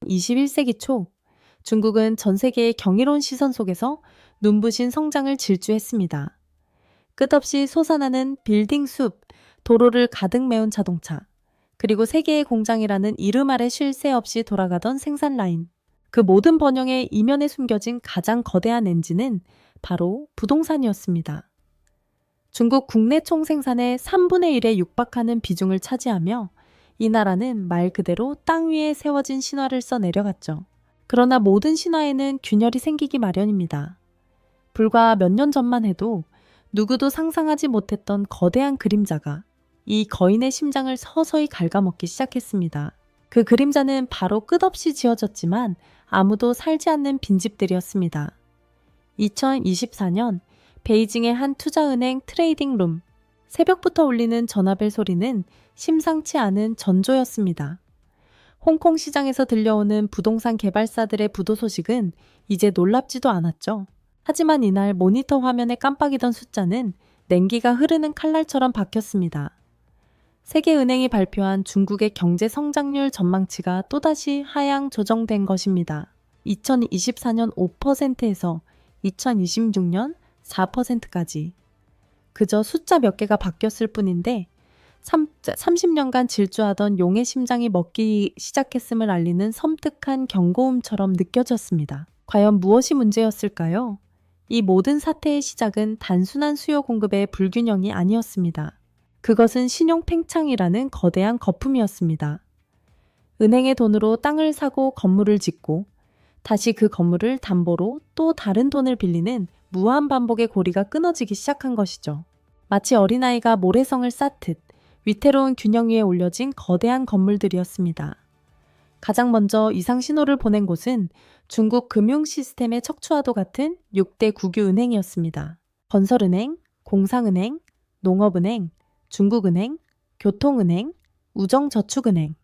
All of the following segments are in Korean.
21세기 초 중국은 전 세계의 경이로운 시선 속에서 눈부신 성장을 질주했습니다. 끝없이 솟아나는 빌딩 숲, 도로를 가득 메운 자동차, 그리고 세계의 공장이라는 이름 아래 쉴 새 없이 돌아가던 생산 라인. 그 모든 번영의 이면에 숨겨진 가장 거대한 엔진은 바로 부동산이었습니다. 중국 국내 총생산의 3분의 1에 육박하는 비중을 차지하며 이 나라는 말 그대로 땅 위에 세워진 신화를 써 내려갔죠. 그러나 모든 신화에는 균열이 생기기 마련입니다. 불과 몇 년 전만 해도 누구도 상상하지 못했던 거대한 그림자가 이 거인의 심장을 서서히 갉아먹기 시작했습니다. 그 그림자는 바로 끝없이 지어졌지만 아무도 살지 않는 빈집들이었습니다. 2024년 베이징의 한 투자은행 트레이딩 룸. 새벽부터 울리는 전화벨 소리는 심상치 않은 전조였습니다. 홍콩 시장에서 들려오는 부동산 개발사들의 부도 소식은 이제 놀랍지도 않았죠. 하지만 이날 모니터 화면에 깜빡이던 숫자는 냉기가 흐르는 칼날처럼 박혔습니다. 세계은행이 발표한 중국의 경제 성장률 전망치가 또다시 하향 조정된 것입니다. 2024년 5%에서 2026년 4%까지. 그저 숫자 몇 개가 바뀌었을 뿐인데 30년간 질주하던 용의 심장이 먹기 시작했음을 알리는 섬뜩한 경고음처럼 느껴졌습니다. 과연 무엇이 문제였을까요? 이 모든 사태의 시작은 단순한 수요 공급의 불균형이 아니었습니다. 그것은 신용 팽창이라는 거대한 거품이었습니다. 은행의 돈으로 땅을 사고 건물을 짓고 다시 그 건물을 담보로 또 다른 돈을 빌리는 무한 반복의 고리가 끊어지기 시작한 것이죠. 마치 어린아이가 모래성을 쌓듯 위태로운 균형 위에 올려진 거대한 건물들이었습니다. 가장 먼저 이상 신호를 보낸 곳은 중국 금융 시스템의 척추와도 같은 6대 국유 은행이었습니다. 건설은행, 공상은행, 농업은행, 중국은행, 교통은행, 우정저축은행.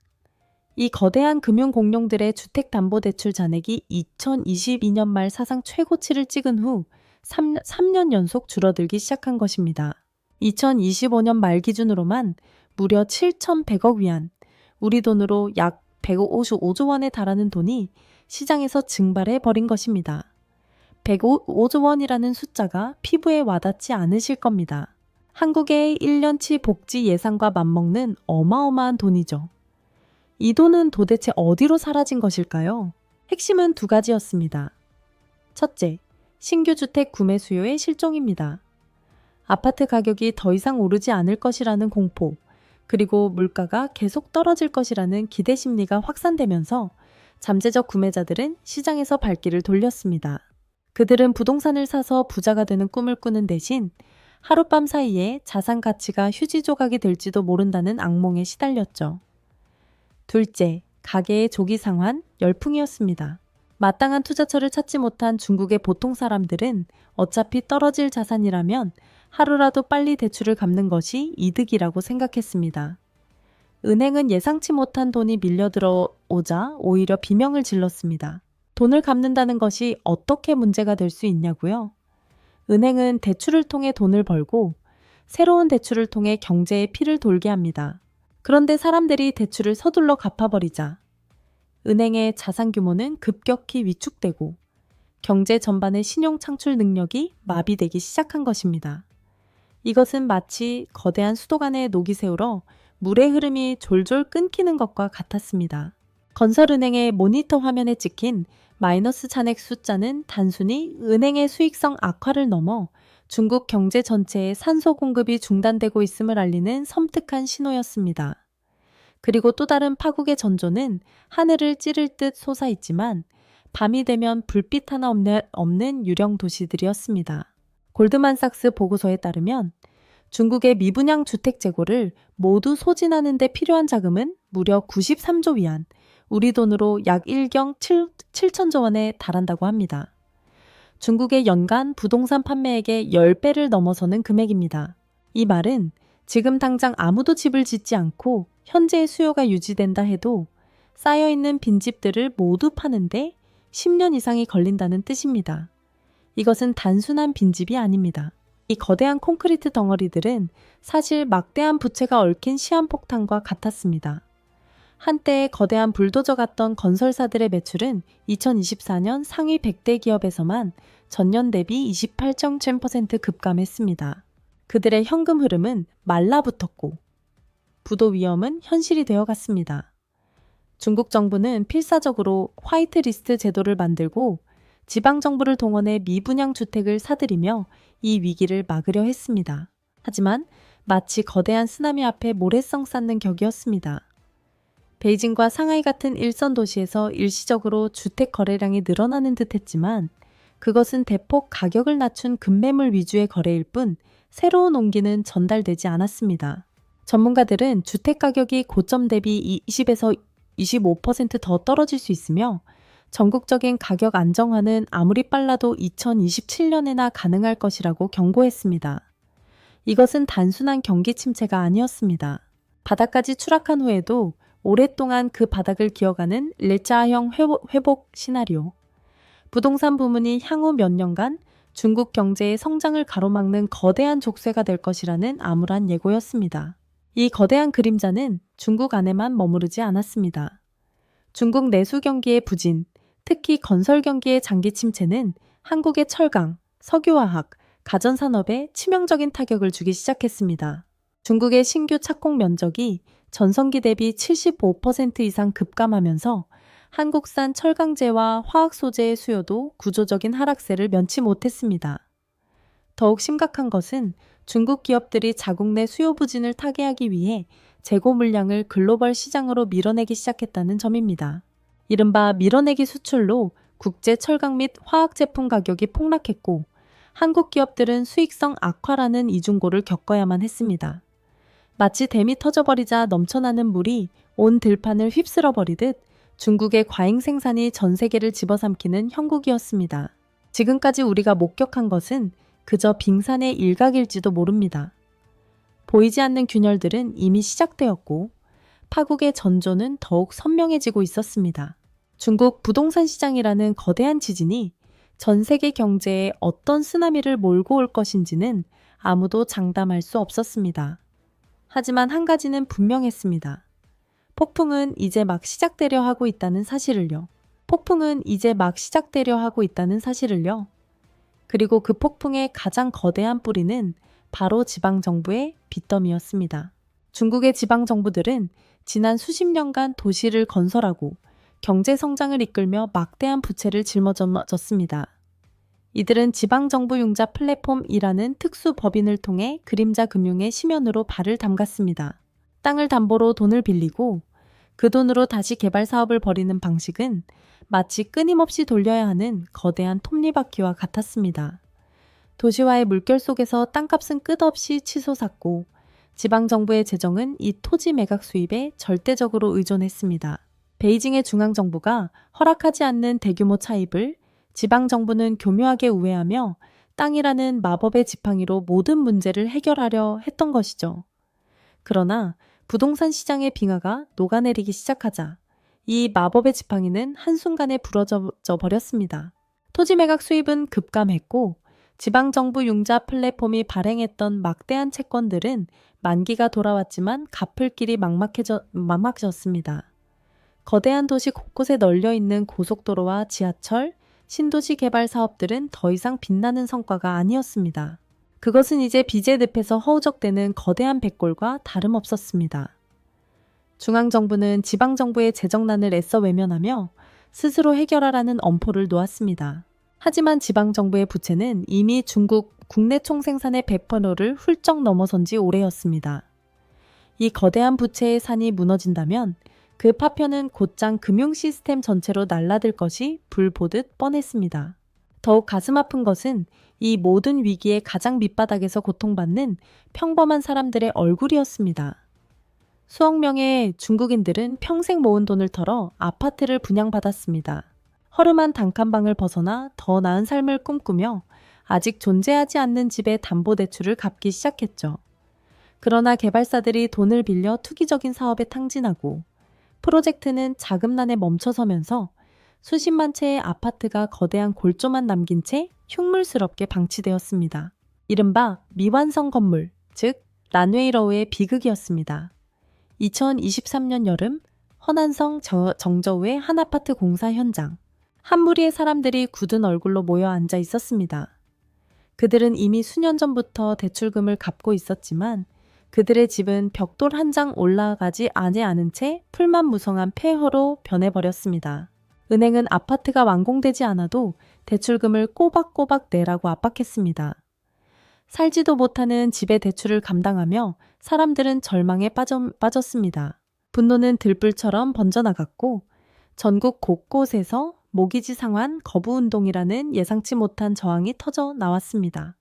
이 거대한 금융 공룡들의 주택담보대출 잔액이 2022년 말 사상 최고치를 찍은 후 3년 연속 줄어들기 시작한 것입니다. 2025년 말 기준으로만 무려 7,100억 위안, 우리 돈으로 약 155조 원에 달하는 돈이 시장에서 증발해 버린 것입니다. 105조 원이라는 숫자가 피부에 와닿지 않으실 겁니다. 한국의 1년치 복지 예산과 맞먹는 어마어마한 돈이죠. 이 돈은 도대체 어디로 사라진 것일까요? 핵심은 두 가지였습니다. 첫째, 신규 주택 구매 수요의 실종입니다. 아파트 가격이 더 이상 오르지 않을 것이라는 공포, 그리고 물가가 계속 떨어질 것이라는 기대 심리가 확산되면서 잠재적 구매자들은 시장에서 발길을 돌렸습니다. 그들은 부동산을 사서 부자가 되는 꿈을 꾸는 대신 하룻밤 사이에 자산 가치가 휴지 조각이 될지도 모른다는 악몽에 시달렸죠. 둘째, 가계의 조기 상환, 열풍이었습니다. 마땅한 투자처를 찾지 못한 중국의 보통 사람들은 어차피 떨어질 자산이라면 하루라도 빨리 대출을 갚는 것이 이득이라고 생각했습니다. 은행은 예상치 못한 돈이 밀려들어오자 오히려 비명을 질렀습니다. 돈을 갚는다는 것이 어떻게 문제가 될 수 있냐고요? 은행은 대출을 통해 돈을 벌고 새로운 대출을 통해 경제에 피를 돌게 합니다. 그런데 사람들이 대출을 서둘러 갚아버리자 은행의 자산 규모는 급격히 위축되고 경제 전반의 신용 창출 능력이 마비되기 시작한 것입니다. 이것은 마치 거대한 수도관에 녹이 세우러 물의 흐름이 졸졸 끊기는 것과 같았습니다. 건설은행의 모니터 화면에 찍힌 마이너스 잔액 숫자는 단순히 은행의 수익성 악화를 넘어 중국 경제 전체의 산소 공급이 중단되고 있음을 알리는 섬뜩한 신호였습니다. 그리고 또 다른 파국의 전조는 하늘을 찌를 듯 솟아있지만 밤이 되면 불빛 하나 없는 유령 도시들이었습니다. 골드만삭스 보고서에 따르면 중국의 미분양 주택 재고를 모두 소진하는 데 필요한 자금은 무려 93조 위안, 우리 돈으로 약 1경 7천조 원에 달한다고 합니다. 중국의 연간 부동산 판매액의 10배를 넘어서는 금액입니다. 이 말은 지금 당장 아무도 집을 짓지 않고 현재의 수요가 유지된다 해도 쌓여있는 빈집들을 모두 파는데 10년 이상이 걸린다는 뜻입니다. 이것은 단순한 빈집이 아닙니다. 이 거대한 콘크리트 덩어리들은 사실 막대한 부채가 얽힌 시한폭탄과 같았습니다. 한때 거대한 불도저 같던 건설사들의 매출은 2024년 상위 100대 기업에서만 전년 대비 28.7% 급감했습니다. 그들의 현금 흐름은 말라붙었고 부도 위험은 현실이 되어갔습니다. 중국 정부는 필사적으로 화이트리스트 제도를 만들고 지방정부를 동원해 미분양 주택을 사들이며 이 위기를 막으려 했습니다. 하지만 마치 거대한 쓰나미 앞에 모래성 쌓는 격이었습니다. 베이징과 상하이 같은 일선 도시에서 일시적으로 주택 거래량이 늘어나는 듯했지만 그것은 대폭 가격을 낮춘 급매물 위주의 거래일 뿐 새로운 온기는 전달되지 않았습니다. 전문가들은 주택 가격이 고점 대비 20에서 25% 더 떨어질 수 있으며 전국적인 가격 안정화는 아무리 빨라도 2027년에나 가능할 것이라고 경고했습니다. 이것은 단순한 경기 침체가 아니었습니다. 바닥까지 추락한 후에도 오랫동안 그 바닥을 기어가는 일자형 회복 시나리오. 부동산 부문이 향후 몇 년간 중국 경제의 성장을 가로막는 거대한 족쇄가 될 것이라는 암울한 예고였습니다. 이 거대한 그림자는 중국 안에만 머무르지 않았습니다. 중국 내수 경기의 부진, 특히 건설 경기의 장기 침체는 한국의 철강, 석유화학, 가전산업에 치명적인 타격을 주기 시작했습니다. 중국의 신규 착공 면적이 전성기 대비 75% 이상 급감하면서 한국산 철강재와 화학소재의 수요도 구조적인 하락세를 면치 못했습니다. 더욱 심각한 것은 중국 기업들이 자국 내 수요 부진을 타개하기 위해 재고 물량을 글로벌 시장으로 밀어내기 시작했다는 점입니다. 이른바 밀어내기 수출로 국제 철강 및 화학 제품 가격이 폭락했고 한국 기업들은 수익성 악화라는 이중고를 겪어야만 했습니다. 마치 댐이 터져버리자 넘쳐나는 물이 온 들판을 휩쓸어버리듯 중국의 과잉 생산이 전 세계를 집어삼키는 형국이었습니다. 지금까지 우리가 목격한 것은 그저 빙산의 일각일지도 모릅니다. 보이지 않는 균열들은 이미 시작되었고 파국의 전조는 더욱 선명해지고 있었습니다. 중국 부동산 시장이라는 거대한 지진이 전 세계 경제에 어떤 쓰나미를 몰고 올 것인지는 아무도 장담할 수 없었습니다. 하지만 한 가지는 분명했습니다. 폭풍은 이제 막 시작되려 하고 있다는 사실을요. 그리고 그 폭풍의 가장 거대한 뿌리는 바로 지방정부의 빚더미였습니다. 중국의 지방정부들은 지난 수십 년간 도시를 건설하고 경제성장을 이끌며 막대한 부채를 짊어졌습니다. 이들은 지방정부융자 플랫폼이라는 특수 법인을 통해 그림자 금융의 심연으로 발을 담갔습니다. 땅을 담보로 돈을 빌리고 그 돈으로 다시 개발 사업을 벌이는 방식은 마치 끊임없이 돌려야 하는 거대한 톱니바퀴와 같았습니다. 도시화의 물결 속에서 땅값은 끝없이 치솟았고 지방정부의 재정은 이 토지 매각 수입에 절대적으로 의존했습니다. 베이징의 중앙정부가 허락하지 않는 대규모 차입을 지방정부는 교묘하게 우회하며 땅이라는 마법의 지팡이로 모든 문제를 해결하려 했던 것이죠. 그러나 부동산 시장의 빙하가 녹아내리기 시작하자 이 마법의 지팡이는 한순간에 부러져 버렸습니다. 토지 매각 수입은 급감했고 지방정부 융자 플랫폼이 발행했던 막대한 채권들은 만기가 돌아왔지만 갚을 길이 막막해졌습니다. 거대한 도시 곳곳에 널려있는 고속도로와 지하철, 신도시 개발 사업들은 더 이상 빛나는 성과가 아니었습니다. 그것은 이제 빚의 늪에서 허우적대는 거대한 백골과 다름없었습니다. 중앙정부는 지방정부의 재정난을 애써 외면하며 스스로 해결하라는 엄포를 놓았습니다. 하지만 지방정부의 부채는 이미 중국 국내 총생산의 100%를 훌쩍 넘어선 지 오래였습니다. 이 거대한 부채의 산이 무너진다면 그 파편은 곧장 금융 시스템 전체로 날아들 것이 불보듯 뻔했습니다. 더욱 가슴 아픈 것은 이 모든 위기의 가장 밑바닥에서 고통받는 평범한 사람들의 얼굴이었습니다. 수억 명의 중국인들은 평생 모은 돈을 털어 아파트를 분양받았습니다. 허름한 단칸방을 벗어나 더 나은 삶을 꿈꾸며 아직 존재하지 않는 집의 담보대출을 갚기 시작했죠. 그러나 개발사들이 돈을 빌려 투기적인 사업에 탕진하고 프로젝트는 자금난에 멈춰서면서 수십만 채의 아파트가 거대한 골조만 남긴 채 흉물스럽게 방치되었습니다. 이른바 미완성 건물, 즉 란웨이러우의 비극이었습니다. 2023년 여름 허난성 정저우의 한 아파트 공사 현장. 한 무리의 사람들이 굳은 얼굴로 모여 앉아 있었습니다. 그들은 이미 수년 전부터 대출금을 갚고 있었지만 그들의 집은 벽돌 한 장 올라가지 않은 채 풀만무성한 폐허로 변해버렸습니다. 은행은 아파트가 완공되지 않아도 대출금을 꼬박꼬박 내라고 압박했습니다. 살지도 못하는 집의 대출을 감당하며 사람들은 절망에 빠졌습니다. 분노는 들불처럼 번져나갔고 전국 곳곳에서 모기지 상환 거부운동이라는 예상치 못한 저항이 터져 나왔습니다.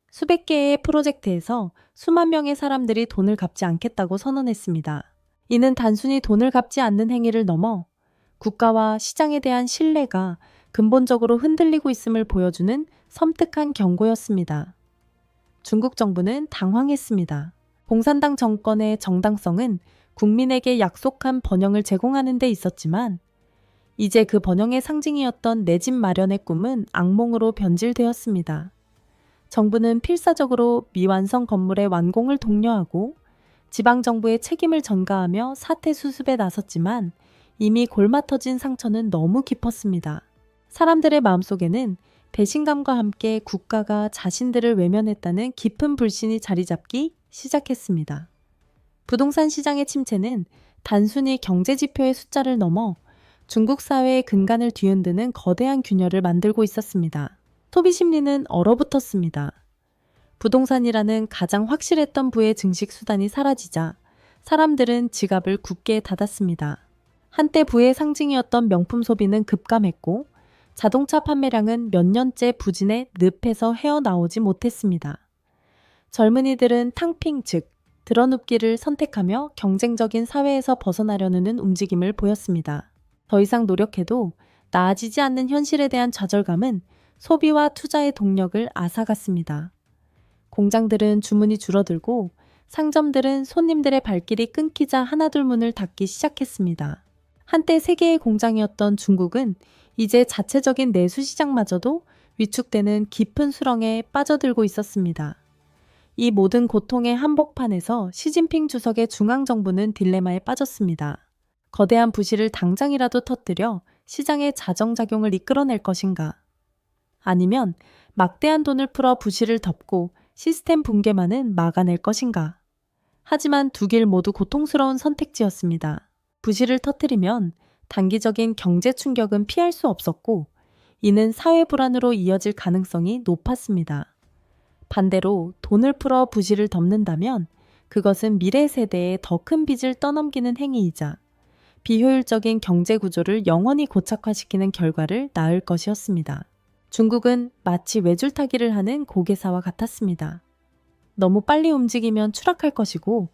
수백 개의 프로젝트에서 수만 명의 사람들이 돈을 갚지 않겠다고 선언했습니다. 이는 단순히 돈을 갚지 않는 행위를 넘어 국가와 시장에 대한 신뢰가 근본적으로 흔들리고 있음을 보여주는 섬뜩한 경고였습니다. 중국 정부는 당황했습니다. 공산당 정권의 정당성은 국민에게 약속한 번영을 제공하는 데 있었지만 이제 그 번영의 상징이었던 내 집 마련의 꿈은 악몽으로 변질되었습니다. 정부는 필사적으로 미완성 건물의 완공을 독려하고 지방정부의 책임을 전가하며 사태 수습에 나섰지만 이미 골마 터진 상처는 너무 깊었습니다. 사람들의 마음속에는 배신감과 함께 국가가 자신들을 외면했다는 깊은 불신이 자리 잡기 시작했습니다. 부동산 시장의 침체는 단순히 경제 지표의 숫자를 넘어 중국 사회의 근간을 뒤흔드는 거대한 균열을 만들고 있었습니다. 소비 심리는 얼어붙었습니다. 부동산이라는 가장 확실했던 부의 증식 수단이 사라지자 사람들은 지갑을 굳게 닫았습니다. 한때 부의 상징이었던 명품 소비는 급감했고 자동차 판매량은 몇 년째 부진의 늪에서 헤어나오지 못했습니다. 젊은이들은 탕핑 즉 드러눕기를 선택하며 경쟁적인 사회에서 벗어나려는 움직임을 보였습니다. 더 이상 노력해도 나아지지 않는 현실에 대한 좌절감은 소비와 투자의 동력을 앗아갔습니다. 공장들은 주문이 줄어들고 상점들은 손님들의 발길이 끊기자 하나둘 문을 닫기 시작했습니다. 한때 세계의 공장이었던 중국은 이제 자체적인 내수 시장마저도 위축되는 깊은 수렁에 빠져들고 있었습니다. 이 모든 고통의 한복판에서 시진핑 주석의 중앙정부는 딜레마에 빠졌습니다. 거대한 부실을 당장이라도 터뜨려 시장의 자정작용을 이끌어낼 것인가? 아니면 막대한 돈을 풀어 부실을 덮고 시스템 붕괴만은 막아낼 것인가? 하지만 두 길 모두 고통스러운 선택지였습니다. 부실을 터뜨리면 단기적인 경제 충격은 피할 수 없었고 이는 사회 불안으로 이어질 가능성이 높았습니다. 반대로 돈을 풀어 부실을 덮는다면 그것은 미래 세대에 더 큰 빚을 떠넘기는 행위이자 비효율적인 경제 구조를 영원히 고착화시키는 결과를 낳을 것이었습니다. 중국은 마치 외줄타기를 하는 고개사와 같았습니다. 너무 빨리 움직이면 추락할 것이고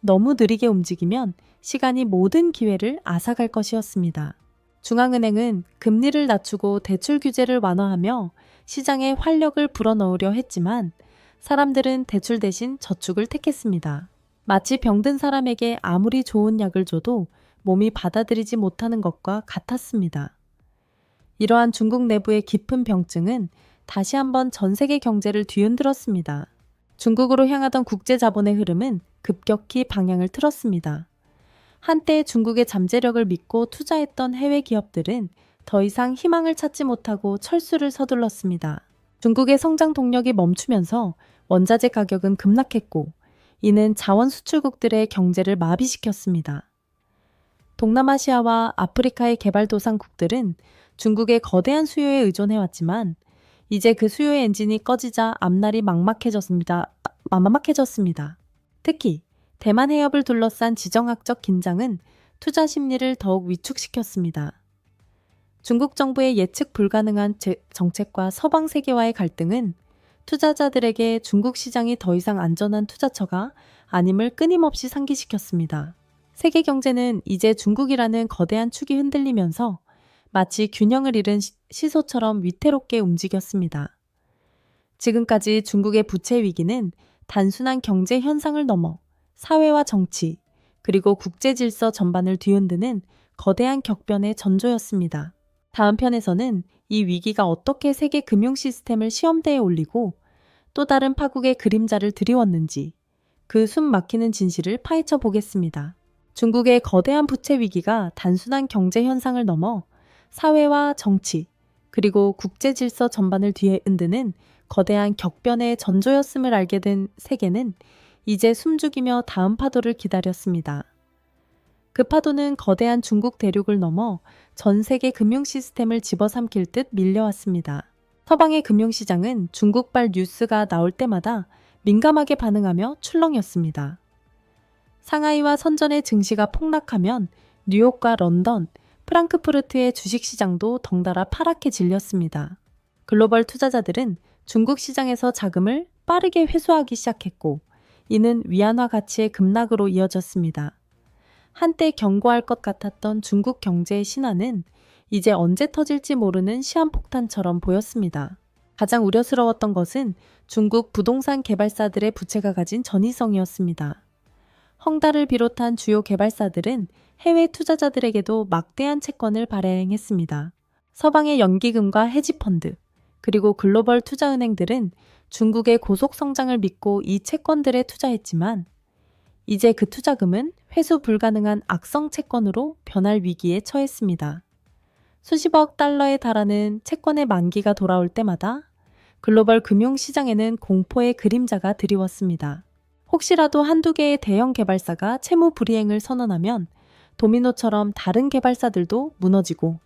너무 느리게 움직이면 시간이 모든 기회를 앗아갈 것이었습니다. 중앙은행은 금리를 낮추고 대출 규제를 완화하며 시장에 활력을 불어넣으려 했지만 사람들은 대출 대신 저축을 택했습니다. 마치 병든 사람에게 아무리 좋은 약을 줘도 몸이 받아들이지 못하는 것과 같았습니다. 이러한 중국 내부의 깊은 병증은 다시 한번 전 세계 경제를 뒤흔들었습니다. 중국으로 향하던 국제 자본의 흐름은 급격히 방향을 틀었습니다. 한때 중국의 잠재력을 믿고 투자했던 해외 기업들은 더 이상 희망을 찾지 못하고 철수를 서둘렀습니다. 중국의 성장 동력이 멈추면서 원자재 가격은 급락했고 이는 자원 수출국들의 경제를 마비시켰습니다. 동남아시아와 아프리카의 개발도상국들은 중국의 거대한 수요에 의존해왔지만 이제 그 수요의 엔진이 꺼지자 앞날이 막막해졌습니다. 특히 대만 해협을 둘러싼 지정학적 긴장은 투자 심리를 더욱 위축시켰습니다. 중국 정부의 예측 불가능한 정책과 서방 세계와의 갈등은 투자자들에게 중국 시장이 더 이상 안전한 투자처가 아님을 끊임없이 상기시켰습니다. 세계 경제는 이제 중국이라는 거대한 축이 흔들리면서 마치 균형을 잃은 시소처럼 위태롭게 움직였습니다. 지금까지 중국의 부채 위기는 단순한 경제 현상을 넘어 사회와 정치, 그리고 국제 질서 전반을 뒤흔드는 거대한 격변의 전조였습니다. 다음 편에서는 이 위기가 어떻게 세계 금융 시스템을 시험대에 올리고 또 다른 파국의 그림자를 드리웠는지 그 숨 막히는 진실을 파헤쳐 보겠습니다. 중국의 거대한 부채 위기가 단순한 경제 현상을 넘어 사회와 정치, 그리고 국제 질서 전반을 뒤에 흔드는 거대한 격변의 전조였음을 알게 된 세계는 이제 숨죽이며 다음 파도를 기다렸습니다. 그 파도는 거대한 중국 대륙을 넘어 전 세계 금융 시스템을 집어삼킬 듯 밀려왔습니다. 서방의 금융시장은 중국발 뉴스가 나올 때마다 민감하게 반응하며 출렁였습니다. 상하이와 선전의 증시가 폭락하면 뉴욕과 런던, 프랑크푸르트의 주식시장도 덩달아 파랗게 질렸습니다. 글로벌 투자자들은 중국 시장에서 자금을 빠르게 회수하기 시작했고, 이는 위안화 가치의 급락으로 이어졌습니다. 한때 견고할 것 같았던 중국 경제의 신화는 이제 언제 터질지 모르는 시한폭탄처럼 보였습니다. 가장 우려스러웠던 것은 중국 부동산 개발사들의 부채가 가진 전이성이었습니다. 헝다를 비롯한 주요 개발사들은 해외 투자자들에게도 막대한 채권을 발행했습니다. 서방의 연기금과 헤지펀드, 그리고 글로벌 투자은행들은 중국의 고속 성장을 믿고 이 채권들에 투자했지만 이제 그 투자금은 회수 불가능한 악성 채권으로 변할 위기에 처했습니다. 수십억 달러에 달하는 채권의 만기가 돌아올 때마다 글로벌 금융시장에는 공포의 그림자가 드리웠습니다. 혹시라도 한두 개의 대형 개발사가 채무 불이행을 선언하면 도미노처럼 다른 개발사들도 무너지고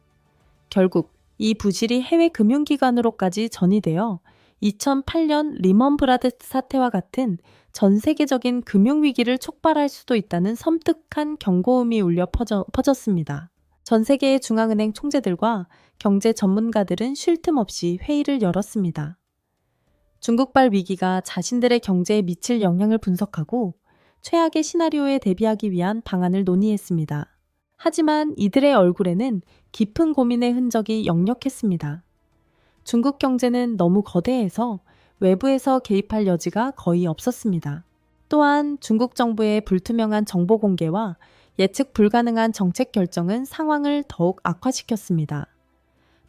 결국 이 부실이 해외 금융기관으로까지 전이되어 2008년 리먼 브라더스 사태와 같은 전 세계적인 금융위기를 촉발할 수도 있다는 섬뜩한 경고음이 울려 퍼졌습니다. 전 세계의 중앙은행 총재들과 경제 전문가들은 쉴 틈 없이 회의를 열었습니다. 중국발 위기가 자신들의 경제에 미칠 영향을 분석하고 최악의 시나리오에 대비하기 위한 방안을 논의했습니다. 하지만 이들의 얼굴에는 깊은 고민의 흔적이 역력했습니다. 중국 경제는 너무 거대해서 외부에서 개입할 여지가 거의 없었습니다. 또한 중국 정부의 불투명한 정보 공개와 예측 불가능한 정책 결정은 상황을 더욱 악화시켰습니다.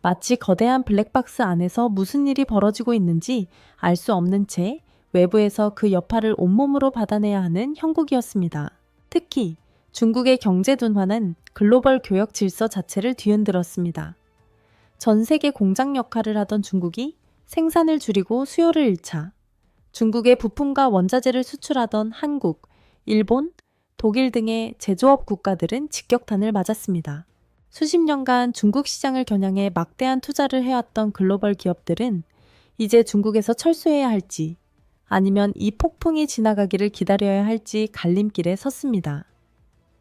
마치 거대한 블랙박스 안에서 무슨 일이 벌어지고 있는지 알 수 없는 채 외부에서 그 여파를 온몸으로 받아내야 하는 형국이었습니다. 특히 중국의 경제 둔화는 글로벌 교역 질서 자체를 뒤흔들었습니다. 전 세계 공장 역할을 하던 중국이 생산을 줄이고 수요를 잃자 중국의 부품과 원자재를 수출하던 한국, 일본, 독일 등의 제조업 국가들은 직격탄을 맞았습니다. 수십 년간 중국 시장을 겨냥해 막대한 투자를 해왔던 글로벌 기업들은 이제 중국에서 철수해야 할지 아니면 이 폭풍이 지나가기를 기다려야 할지 갈림길에 섰습니다.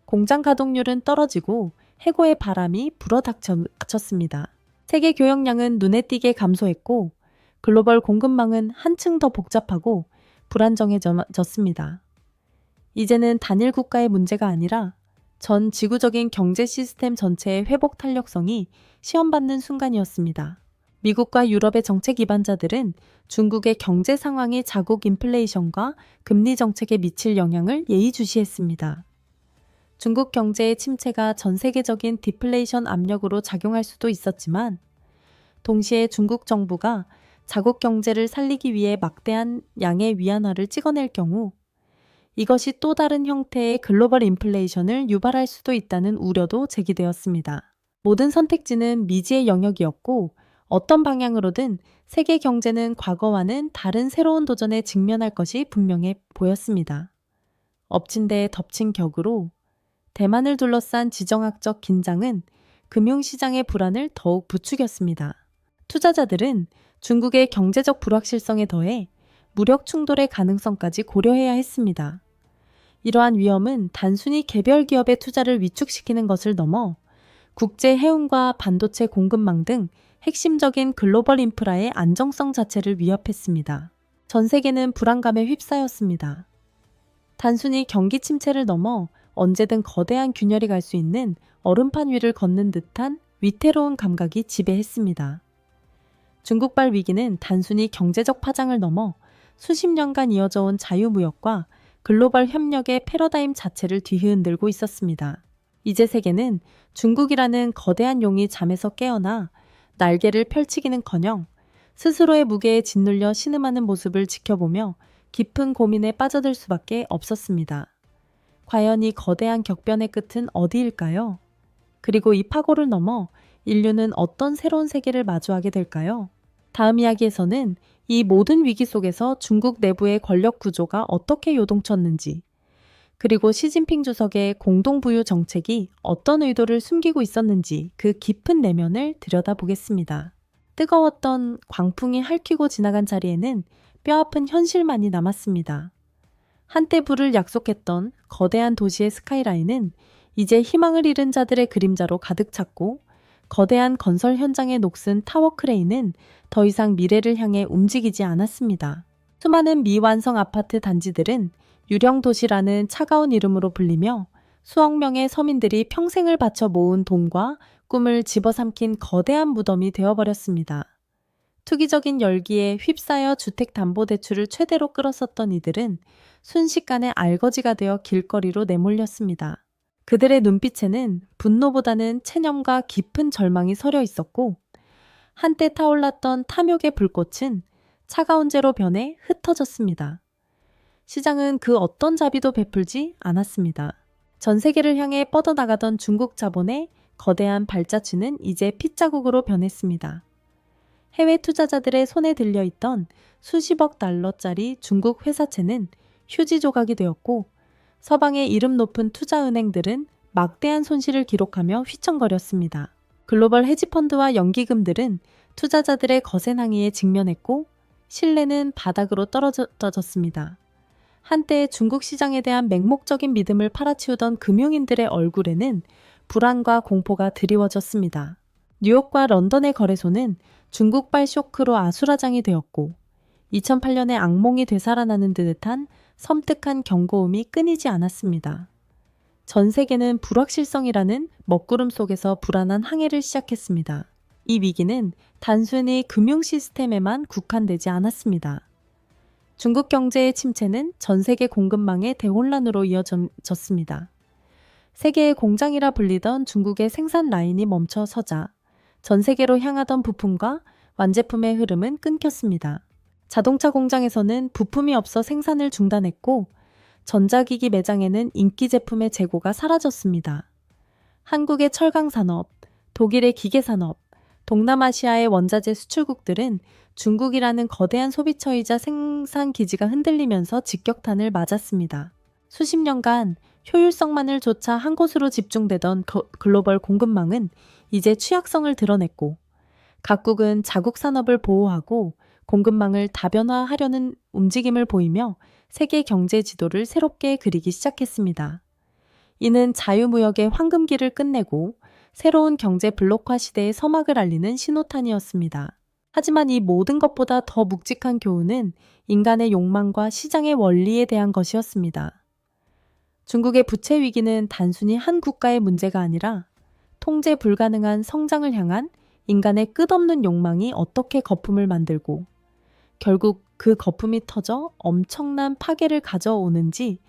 공장 가동률은 떨어지고 해고의 바람이 불어닥쳤습니다. 세계 교역량은 눈에 띄게 감소했고 글로벌 공급망은 한층 더 복잡하고 불안정해졌습니다. 이제는 단일 국가의 문제가 아니라 전 지구적인 경제 시스템 전체의 회복 탄력성이 시험받는 순간이었습니다. 미국과 유럽의 정책 기반자들은 중국의 경제 상황이 자국 인플레이션과 금리 정책에 미칠 영향을 예의주시했습니다. 중국 경제의 침체가 전 세계적인 디플레이션 압력으로 작용할 수도 있었지만 동시에 중국 정부가 자국 경제를 살리기 위해 막대한 양의 위안화를 찍어낼 경우 이것이 또 다른 형태의 글로벌 인플레이션을 유발할 수도 있다는 우려도 제기되었습니다. 모든 선택지는 미지의 영역이었고 어떤 방향으로든 세계 경제는 과거와는 다른 새로운 도전에 직면할 것이 분명해 보였습니다. 엎친 데에 덮친 격으로 대만을 둘러싼 지정학적 긴장은 금융시장의 불안을 더욱 부추겼습니다. 투자자들은 중국의 경제적 불확실성에 더해 무력 충돌의 가능성까지 고려해야 했습니다. 이러한 위험은 단순히 개별 기업의 투자를 위축시키는 것을 넘어 국제 해운과 반도체 공급망 등 핵심적인 글로벌 인프라의 안정성 자체를 위협했습니다. 전 세계는 불안감에 휩싸였습니다. 단순히 경기 침체를 넘어 언제든 거대한 균열이 갈 수 있는 얼음판 위를 걷는 듯한 위태로운 감각이 지배했습니다. 중국발 위기는 단순히 경제적 파장을 넘어 수십 년간 이어져 온 자유무역과 글로벌 협력의 패러다임 자체를 뒤흔들고 있었습니다. 이제 세계는 중국이라는 거대한 용이 잠에서 깨어나 날개를 펼치기는커녕 스스로의 무게에 짓눌려 신음하는 모습을 지켜보며 깊은 고민에 빠져들 수밖에 없었습니다. 과연 이 거대한 격변의 끝은 어디일까요? 그리고 이 파고를 넘어 인류는 어떤 새로운 세계를 마주하게 될까요? 다음 이야기에서는 이 모든 위기 속에서 중국 내부의 권력 구조가 어떻게 요동쳤는지, 그리고 시진핑 주석의 공동부유 정책이 어떤 의도를 숨기고 있었는지 그 깊은 내면을 들여다보겠습니다. 뜨거웠던 광풍이 핥히고 지나간 자리에는 뼈아픈 현실만이 남았습니다. 한때 불을 약속했던 거대한 도시의 스카이라인은 이제 희망을 잃은 자들의 그림자로 가득 찼고, 거대한 건설 현장의 녹슨 타워 크레인은 더 이상 미래를 향해 움직이지 않았습니다. 수많은 미완성 아파트 단지들은 유령 도시라는 차가운 이름으로 불리며 수억 명의 서민들이 평생을 바쳐 모은 돈과 꿈을 집어삼킨 거대한 무덤이 되어버렸습니다. 투기적인 열기에 휩싸여 주택담보대출을 최대로 끌었었던 이들은 순식간에 알거지가 되어 길거리로 내몰렸습니다. 그들의 눈빛에는 분노보다는 체념과 깊은 절망이 서려 있었고, 한때 타올랐던 탐욕의 불꽃은 차가운 재로 변해 흩어졌습니다. 시장은 그 어떤 자비도 베풀지 않았습니다. 전 세계를 향해 뻗어나가던 중국 자본의 거대한 발자취는 이제 핏자국으로 변했습니다. 해외 투자자들의 손에 들려있던 수십억 달러짜리 중국 회사채는 휴지 조각이 되었고, 서방의 이름 높은 투자은행들은 막대한 손실을 기록하며 휘청거렸습니다. 글로벌 헤지펀드와 연기금들은 투자자들의 거센 항의에 직면했고, 신뢰는 바닥으로 떨어졌습니다. 한때 중국 시장에 대한 맹목적인 믿음을 팔아치우던 금융인들의 얼굴에는 불안과 공포가 드리워졌습니다. 뉴욕과 런던의 거래소는 중국발 쇼크로 아수라장이 되었고, 2008년의 악몽이 되살아나는 듯한 섬뜩한 경고음이 끊이지 않았습니다. 전 세계는 불확실성이라는 먹구름 속에서 불안한 항해를 시작했습니다. 이 위기는 단순히 금융 시스템에만 국한되지 않았습니다. 중국 경제의 침체는 전 세계 공급망의 대혼란으로 이어졌습니다. 세계의 공장이라 불리던 중국의 생산 라인이 멈춰서자 전 세계로 향하던 부품과 완제품의 흐름은 끊겼습니다. 자동차 공장에서는 부품이 없어 생산을 중단했고, 전자기기 매장에는 인기 제품의 재고가 사라졌습니다. 한국의 철강산업, 독일의 기계산업, 동남아시아의 원자재 수출국들은 중국이라는 거대한 소비처이자 생산 기지가 흔들리면서 직격탄을 맞았습니다. 수십 년간 효율성만을 좇아 한 곳으로 집중되던 글로벌 공급망은 이제 취약성을 드러냈고, 각국은 자국 산업을 보호하고 공급망을 다변화하려는 움직임을 보이며 세계 경제 지도를 새롭게 그리기 시작했습니다. 이는 자유무역의 황금기를 끝내고 새로운 경제 블록화 시대의 서막을 알리는 신호탄이었습니다. 하지만 이 모든 것보다 더 묵직한 교훈은 인간의 욕망과 시장의 원리에 대한 것이었습니다. 중국의 부채 위기는 단순히 한 국가의 문제가 아니라 통제 불가능한 성장을 향한 인간의 끝없는 욕망이 어떻게 거품을 만들고 결국 그 거품이 터져 엄청난 파괴를 가져오는지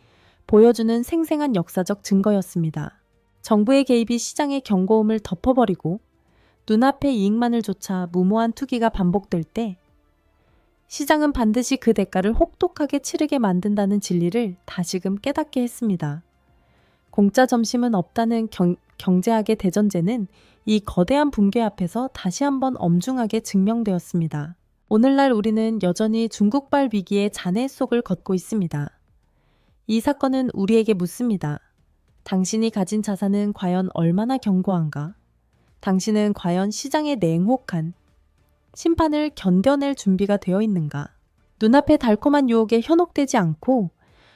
보여주는 생생한 역사적 증거였습니다. 정부의 개입이 시장의 경고음을 덮어버리고 눈앞의 이익만을 좇아 무모한 투기가 반복될 때 시장은 반드시 그 대가를 혹독하게 치르게 만든다는 진리를 다시금 깨닫게 했습니다. 공짜 점심은 없다는 경제학의 대전제는 이 거대한 붕괴 앞에서 다시 한번 엄중하게 증명되었습니다. 오늘날 우리는 여전히 중국발 위기의 잔해 속을 걷고 있습니다. 이 사건은 우리에게 묻습니다. 당신이 가진 자산은 과연 얼마나 견고한가? 당신은 과연 시장의 냉혹한 심판을 견뎌낼 준비가 되어 있는가? 눈앞의 달콤한 유혹에 현혹되지 않고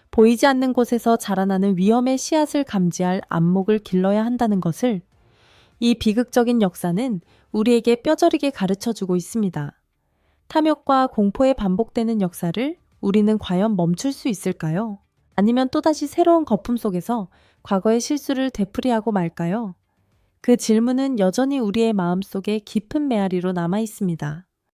보이지 않는 곳에서 자라나는 위험의 씨앗을 감지할 안목을 길러야 한다는 것을 이 비극적인 역사는 우리에게 뼈저리게 가르쳐주고 있습니다. 탐욕과 공포에 반복되는 역사를 우리는 과연 멈출 수 있을까요? 아니면 또다시 새로운 거품 속에서 과거의 실수를 되풀이하고 말까요? 그 질문은 여전히 우리의 마음속에 깊은 메아리로 남아 있습니다.